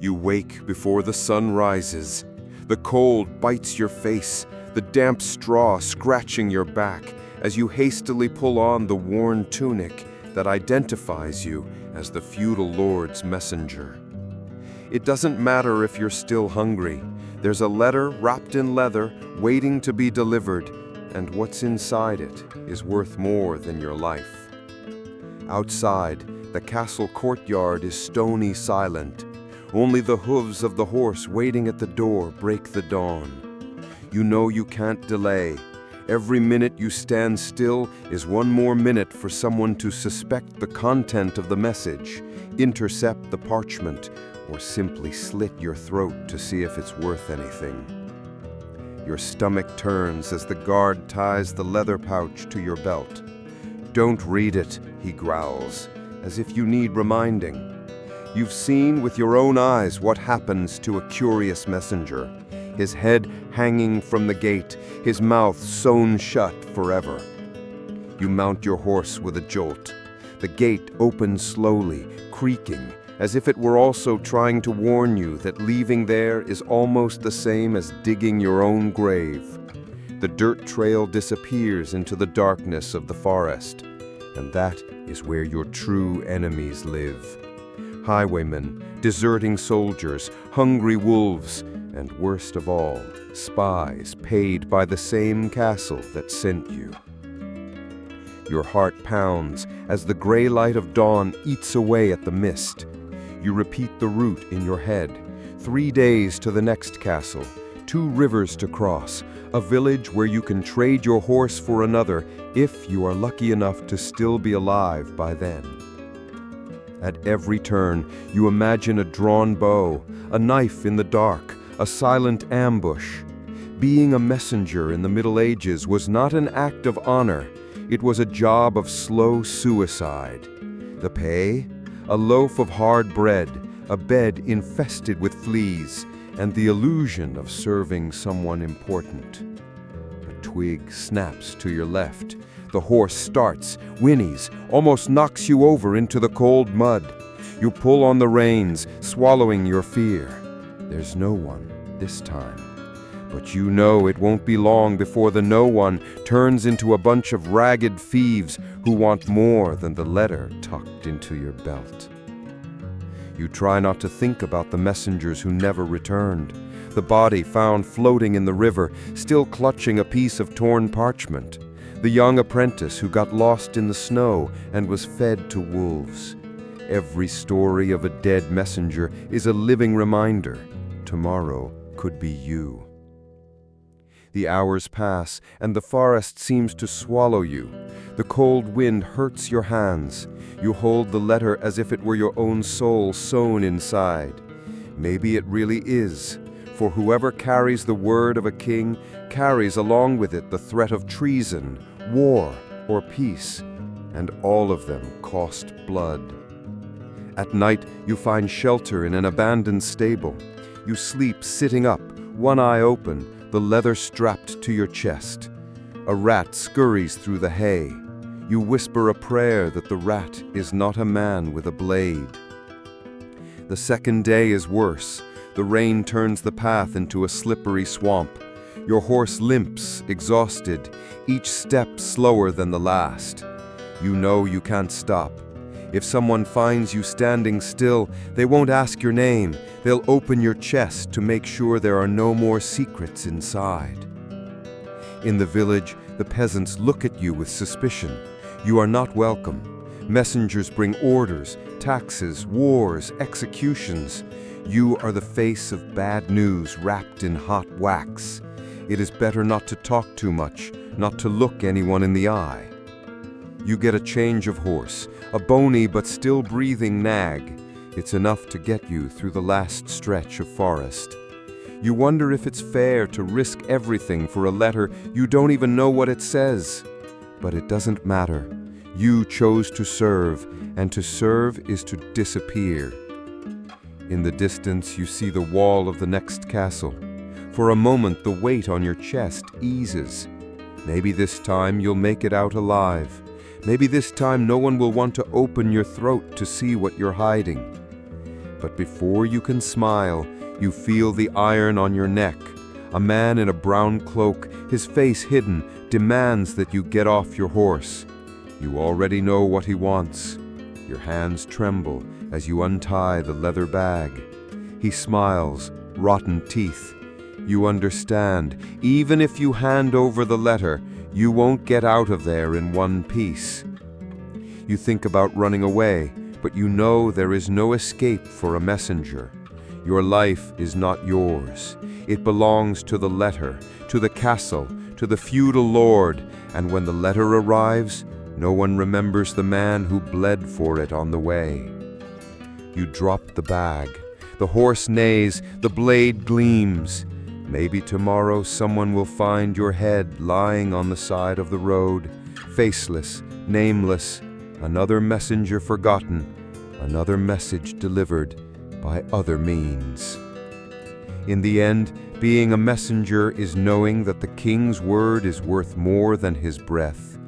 You wake before the sun rises. The cold bites your face, the damp straw scratching your back as you hastily pull on the worn tunic that identifies you as the feudal lord's messenger. It doesn't matter if you're still hungry. There's a letter wrapped in leather waiting to be delivered, and what's inside it is worth more than your life. Outside, the castle courtyard is stony silent. Only the hooves of the horse waiting at the door break the dawn. You know you can't delay. Every minute you stand still is one more minute for someone to suspect the content of the message, intercept the parchment, or simply slit your throat to see if it's worth anything. Your stomach turns as the guard ties the leather pouch to your belt. "Don't read it," he growls, as if you need reminding. You've seen with your own eyes what happens to a curious messenger, his head hanging from the gate, his mouth sewn shut forever. You mount your horse with a jolt. The gate opens slowly, creaking, as if it were also trying to warn you that leaving there is almost the same as digging your own grave. The dirt trail disappears into the darkness of the forest, and that is where your true enemies live. Highwaymen, deserting soldiers, hungry wolves, and worst of all, spies paid by the same castle that sent you. Your heart pounds as the gray light of dawn eats away at the mist. You repeat the route in your head. 3 days to the next castle, 2 rivers to cross, a village where you can trade your horse for another if you are lucky enough to still be alive by then. At every turn, you imagine a drawn bow, a knife in the dark, a silent ambush. Being a messenger in the Middle Ages was not an act of honor. It was a job of slow suicide. The pay? A loaf of hard bread, a bed infested with fleas, and the illusion of serving someone important. A twig snaps to your left. The horse starts, whinnies, almost knocks you over into the cold mud. You pull on the reins, swallowing your fear. There's no one this time. But you know it won't be long before the no one turns into a bunch of ragged thieves who want more than the letter tucked into your belt. You try not to think about the messengers who never returned, the body found floating in the river, still clutching a piece of torn parchment, the young apprentice who got lost in the snow and was fed to wolves. Every story of a dead messenger is a living reminder. Tomorrow could be you. The hours pass, and the forest seems to swallow you. The cold wind hurts your hands. You hold the letter as if it were your own soul sewn inside. Maybe it really is, for whoever carries the word of a king carries along with it the threat of treason, war, or peace, and all of them cost blood. At night, you find shelter in an abandoned stable. You sleep sitting up, one eye open, the leather strapped to your chest. A rat scurries through the hay. You whisper a prayer that the rat is not a man with a blade. The second day is worse. The rain turns the path into a slippery swamp. Your horse limps, exhausted, each step slower than the last. You know you can't stop. If someone finds you standing still, they won't ask your name. They'll open your chest to make sure there are no more secrets inside. In the village, the peasants look at you with suspicion. You are not welcome. Messengers bring orders, taxes, wars, executions. You are the face of bad news wrapped in hot wax. It is better not to talk too much, not to look anyone in the eye. You get a change of horse, a bony but still breathing nag. It's enough to get you through the last stretch of forest. You wonder if it's fair to risk everything for a letter you don't even know what it says. But it doesn't matter. You chose to serve, and to serve is to disappear. In the distance, you see the wall of the next castle. For a moment, the weight on your chest eases. Maybe this time you'll make it out alive. Maybe this time no one will want to open your throat to see what you're hiding. But before you can smile, you feel the iron on your neck. A man in a brown cloak, his face hidden, demands that you get off your horse. You already know what he wants. Your hands tremble as you untie the leather bag. He smiles, rotten teeth. You understand, even if you hand over the letter, you won't get out of there in one piece. You think about running away, but you know there is no escape for a messenger. Your life is not yours. It belongs to the letter, to the castle, to the feudal lord, and when the letter arrives, no one remembers the man who bled for it on the way. You drop the bag. The horse neighs, the blade gleams. Maybe tomorrow someone will find your head lying on the side of the road, faceless, nameless, another messenger forgotten, another message delivered by other means. In the end, being a messenger is knowing that the king's word is worth more than his breath,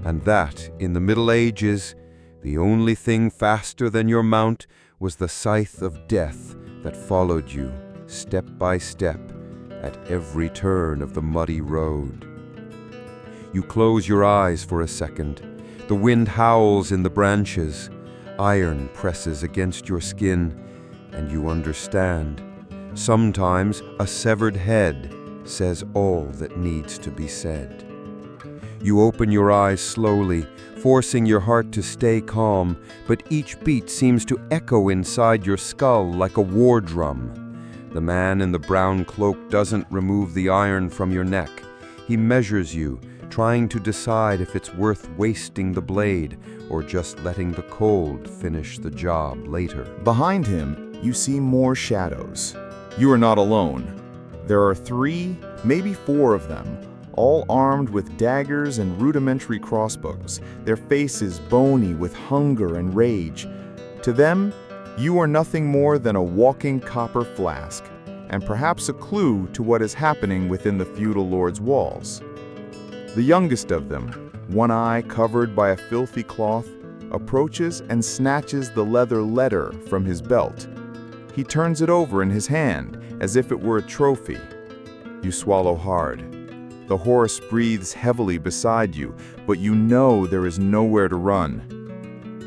and that, in the Middle Ages, the only thing faster than your mount was the scythe of death that followed you, step by step, at every turn of the muddy road. You close your eyes for a second. The wind howls in the branches. Iron presses against your skin, and you understand. Sometimes a severed head says all that needs to be said. You open your eyes slowly, forcing your heart to stay calm, but each beat seems to echo inside your skull like a war drum. The man in the brown cloak doesn't remove the iron from your neck. He measures you, trying to decide if it's worth wasting the blade or just letting the cold finish the job later. Behind him, you see more shadows. You are not alone. There are 3, maybe 4 of them, all armed with daggers and rudimentary crossbows, their faces bony with hunger and rage. To them, you are nothing more than a walking copper flask, and perhaps a clue to what is happening within the feudal lord's walls. The youngest of them, one eye covered by a filthy cloth, approaches and snatches the leather letter from his belt. He turns it over in his hand, as if it were a trophy. You swallow hard. The horse breathes heavily beside you, but you know there is nowhere to run.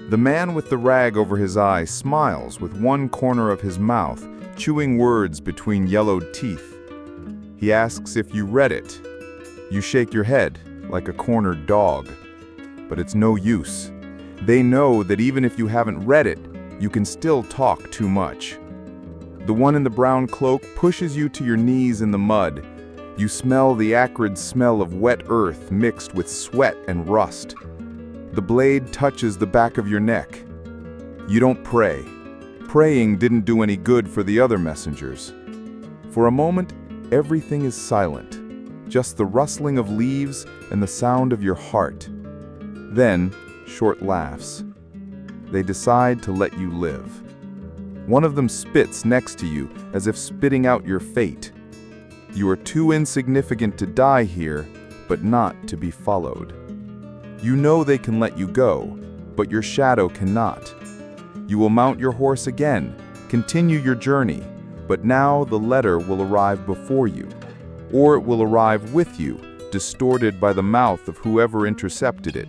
The man with the rag over his eye smiles with one corner of his mouth, chewing words between yellowed teeth. He asks if you read it. You shake your head, like a cornered dog. But it's no use. They know that even if you haven't read it, you can still talk too much. The one in the brown cloak pushes you to your knees in the mud. You smell the acrid smell of wet earth mixed with sweat and rust. The blade touches the back of your neck. You don't pray. Praying didn't do any good for the other messengers. For a moment, everything is silent, just the rustling of leaves and the sound of your heart. Then, short laughs. They decide to let you live. One of them spits next to you as if spitting out your fate. You are too insignificant to die here, but not to be followed. You know they can let you go, but your shadow cannot. You will mount your horse again, continue your journey, but now the letter will arrive before you, or it will arrive with you, distorted by the mouth of whoever intercepted it.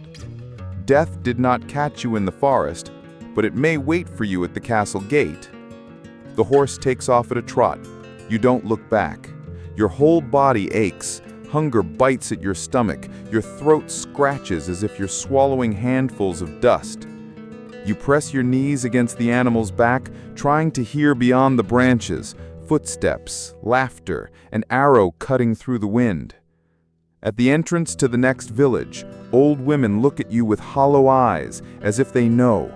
Death did not catch you in the forest, but it may wait for you at the castle gate. The horse takes off at a trot. You don't look back. Your whole body aches. Hunger bites at your stomach. Your throat scratches as if you're swallowing handfuls of dust. You press your knees against the animal's back, trying to hear beyond the branches, footsteps, laughter, an arrow cutting through the wind. At the entrance to the next village, old women look at you with hollow eyes, as if they know.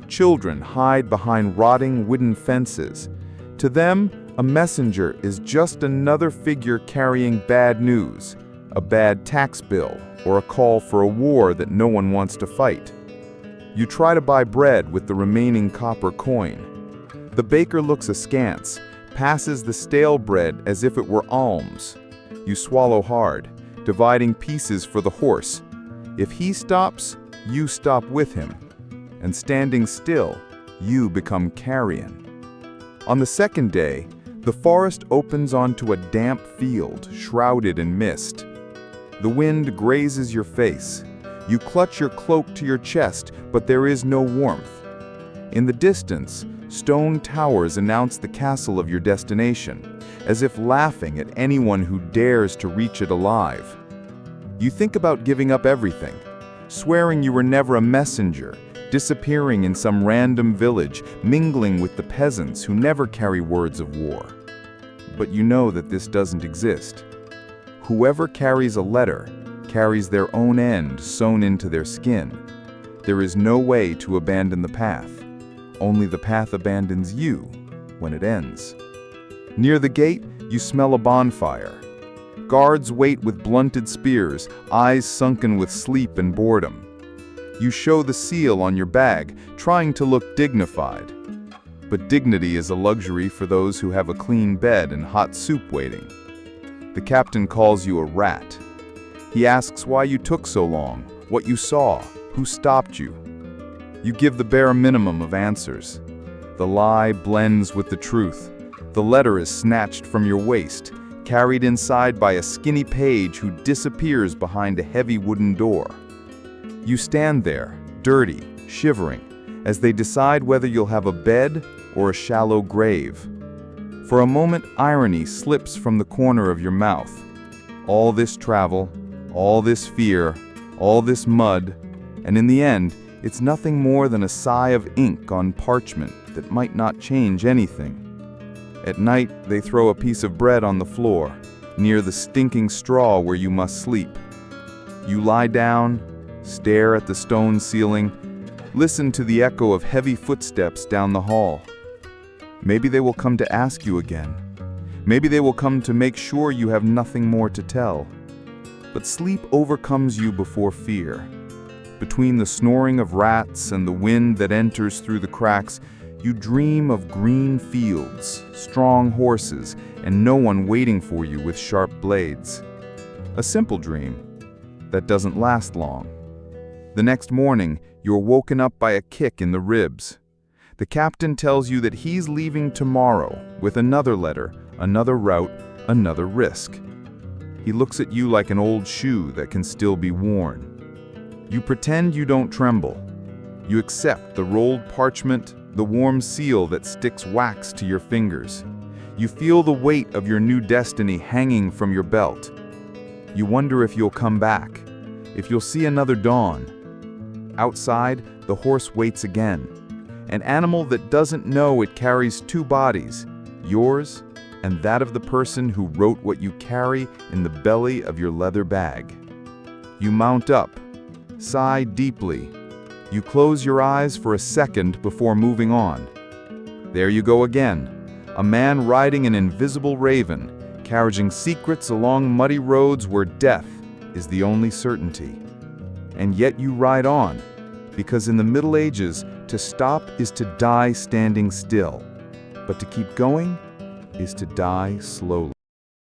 Children hide behind rotting wooden fences. To them, a messenger is just another figure carrying bad news, a bad tax bill, or a call for a war that no one wants to fight. You try to buy bread with the remaining copper coin. The baker looks askance, passes the stale bread as if it were alms. You swallow hard, dividing pieces for the horse. If he stops, you stop with him. And standing still, you become carrion. On the second day, the forest opens onto a damp field, shrouded in mist. The wind grazes your face. You clutch your cloak to your chest, but there is no warmth. In the distance, stone towers announce the castle of your destination, as if laughing at anyone who dares to reach it alive. You think about giving up everything, swearing you were never a messenger, disappearing in some random village, mingling with the peasants who never carry words of war. But you know that this doesn't exist. Whoever carries a letter carries their own end sewn into their skin. There is no way to abandon the path. Only the path abandons you when it ends. Near the gate, you smell a bonfire. Guards wait with blunted spears, eyes sunken with sleep and boredom. You show the seal on your bag, trying to look dignified. But dignity is a luxury for those who have a clean bed and hot soup waiting. The captain calls you a rat. He asks why you took so long, what you saw, who stopped you. You give the bare minimum of answers. The lie blends with the truth. The letter is snatched from your waist, carried inside by a skinny page who disappears behind a heavy wooden door. You stand there, dirty, shivering, as they decide whether you'll have a bed or a shallow grave. For a moment, irony slips from the corner of your mouth. All this travel, all this fear, all this mud, and in the end, it's nothing more than a sigh of ink on parchment that might not change anything. At night, they throw a piece of bread on the floor, near the stinking straw where you must sleep. You lie down, stare at the stone ceiling, listen to the echo of heavy footsteps down the hall. Maybe they will come to ask you again. Maybe they will come to make sure you have nothing more to tell. But sleep overcomes you before fear. Between the snoring of rats and the wind that enters through the cracks, you dream of green fields, strong horses, and no one waiting for you with sharp blades. A simple dream that doesn't last long. The next morning, you're woken up by a kick in the ribs. The captain tells you that he's leaving tomorrow with another letter, another route, another risk. He looks at you like an old shoe that can still be worn. You pretend you don't tremble. You accept the rolled parchment, the warm seal that sticks wax to your fingers. You feel the weight of your new destiny hanging from your belt. You wonder if you'll come back, if you'll see another dawn. Outside, the horse waits again. An animal that doesn't know it carries two bodies, yours and that of the person who wrote what you carry in the belly of your leather bag. You mount up, sigh deeply. You close your eyes for a second before moving on. There you go again, a man riding an invisible raven, carrying secrets along muddy roads where death is the only certainty. And yet you ride on, because in the Middle Ages, to stop is to die standing still, but to keep going is to die slowly.